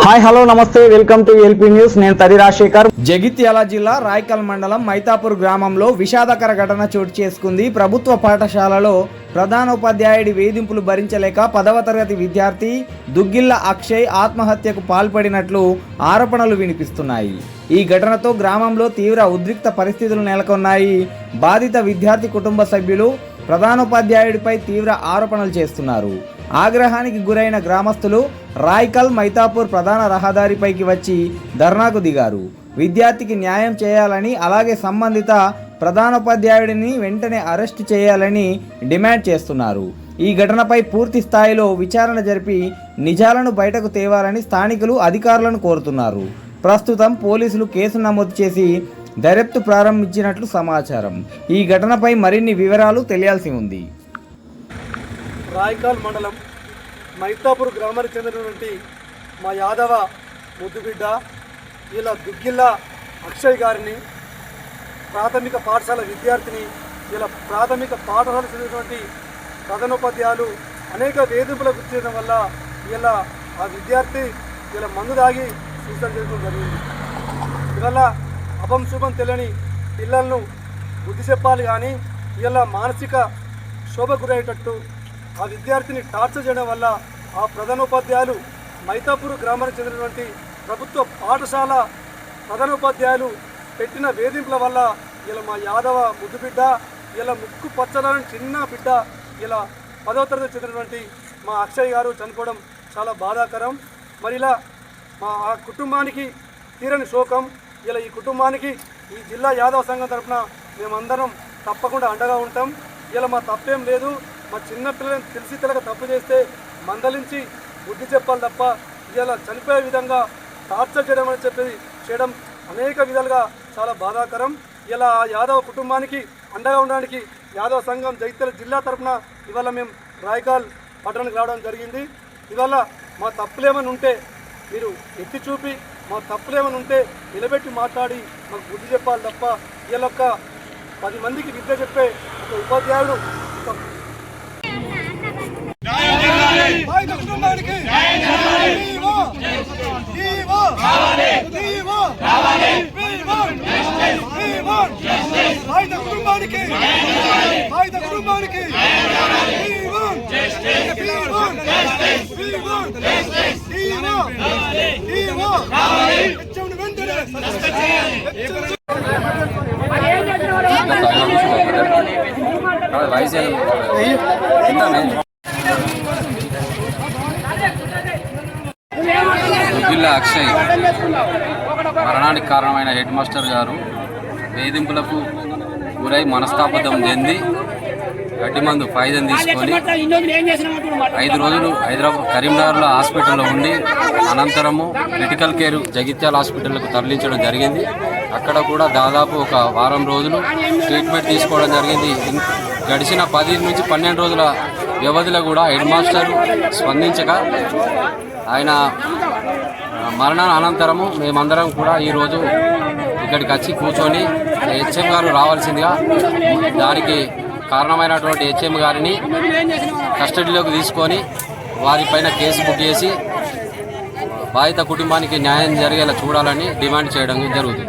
Hi hello నమస్తే welcome to LP news. నేను తడి రాజశేఖర్. జగిత్యాల జిల్లా రాయకల్ మండలం మైతాపూర్ గ్రామంలో విషాదకర ఘటన చోటు చేసుకుంది. ప్రభుత్వ పాఠశాలలో ప్రధానోపాధ్యాయుడి వేధింపులు భరించలేక 10వ తరగతి విద్యార్థి దుగ్గిల్ల అక్షయ్ ఆత్మహత్యకు పాల్పడినట్లు ఆరోపణలు వినిపిస్తున్నాయి. ఈ ఘటనతో గ్రామంలో తీవ్ర ఉద్రిక్త పరిస్థితులు నెలకొన్నాయి. బాధిత విద్యార్థి కుటుంబ సభ్యులు ప్రధానోపాధ్యాయుడిపై తీవ్ర ఆరోపణలు చేస్తున్నారు. ఆగ్రహానికి గురైన గ్రామస్తులు రాయకల్ మైతాపూర్ ప్రధాన రహదారిపైకి వచ్చి ధర్నాకు దిగారు. విద్యార్థికి న్యాయం చేయాలని, అలాగే సంబంధిత ప్రధానోపాధ్యాయుడిని వెంటనే అరెస్టు చేయాలని డిమాండ్ చేస్తున్నారు. ఈ ఘటనపై పూర్తి స్థాయిలో విచారణ జరిపి నిజాలను బయటకు తేవాలని స్థానికులు అధికారులను కోరుతున్నారు. ప్రస్తుతం పోలీసులు కేసు నమోదు చేసి దర్యాప్తు ప్రారంభించినట్లు సమాచారం. ఈ ఘటనపై మరిన్ని వివరాలు తెలియాల్సి ఉంది. రాయకాల్ మండలం మైతాపూర్ గ్రామానికి చెందినటువంటి మా యాదవ ముద్దుబిడ్డ ఇలా దుగ్గిల్ల అక్షయ్ గారిని ప్రాథమిక పాఠశాల విద్యార్థిని ఇలా ప్రాథమిక పాఠశాల చదివినటువంటి ప్రధానోపాధ్యాయులు అనేక వేధింపులకు గుర్తించడం వల్ల ఇలా ఆ విద్యార్థి ఇలా మందు దాగి సూసైడ్ చేసుకోవడం జరిగింది. ఇవల్ల అపంశుభం తెలియని పిల్లలను బుద్ధి చెప్పాలి కానీ ఇలా మానసిక శోభ గురయ్యేటట్టు ఆ విద్యార్థిని టార్చర్ చేయడం వల్ల ఆ ప్రధానోపాధ్యాయులు మైతాపూర్ గ్రామానికి చెందినటువంటి ప్రభుత్వ పాఠశాల ప్రధానోపాధ్యాయులు పెట్టిన వేధింపుల వల్ల ఇలా మా యాదవ ముద్దుబిడ్డ ఇలా ముక్కు పచ్చడానికి చిన్న బిడ్డ ఇలా 10వ తరగతి చెందినటువంటి మా అక్షయ్ గారు చనిపోవడం చాలా బాధాకరం. మరి ఇలా మా ఆ కుటుంబానికి తీరని శోకం. ఇలా ఈ కుటుంబానికి ఈ జిల్లా యాదవ సంఘం తరఫున మేమందరం తప్పకుండా అండగా ఉంటాం. ఇలా మా తప్పేం లేదు. మా చిన్న పిల్లలను తెలిసి తెలక తప్పు చేస్తే మందలించి బుద్ధి చెప్పాలి తప్ప ఇలా చనిపోయే విధంగా టార్చర్ చేయడం అని చేయడం అనేక విధాలుగా చాలా బాధాకరం. ఇలా యాదవ కుటుంబానికి అండగా ఉండడానికి యాదవ సంఘం జగిత్యాల జిల్లా తరఫున ఇవాళ మేము రాయకాల్ పట్టణానికి రావడం జరిగింది. ఇవాళ మా తప్పులేమని ఉంటే మీరు ఎత్తి చూపి మా తప్పులేమని ఉంటే నిలబెట్టి మాట్లాడి మాకు బుద్ధి చెప్పాలి తప్ప ఇలా 10 మందికి విద్య చెప్పే ఒక ఉపాధ్యాయుడు దుగ్గిల్ల అక్షయ్ మరణానికి కారణమైన హెడ్ మాస్టర్ గారు వేధింపులకు గురై మనస్తాపదం చెంది గడ్డి మందు పాయిజన్ తీసుకొని 5 రోజులు కరీంనగర్లో హాస్పిటల్లో ఉండి అనంతరము క్రిటికల్ కేర్ జగిత్యాల హాస్పిటల్కు తరలించడం జరిగింది. అక్కడ కూడా దాదాపు ఒక వారం రోజులు ట్రీట్మెంట్ తీసుకోవడం జరిగింది. గడిచిన 10 నుంచి 12 రోజుల వ్యవధిలో కూడా హెడ్ మాస్టర్ స్పందించక ఆయన మరణం అనంతరము మేమందరం కూడా ఈరోజు ఇక్కడికి వచ్చి కూర్చొని హెచ్ఎం గారు రావాల్సిందిగా, దానికి కారణమైనటువంటి హెచ్ఎం గారిని కస్టడీలోకి తీసుకొని వారిపైన కేసు బుక్ చేసి బాధిత కుటుంబానికి న్యాయం జరిగేలా చూడాలని డిమాండ్ చేయడం జరుగుతుంది.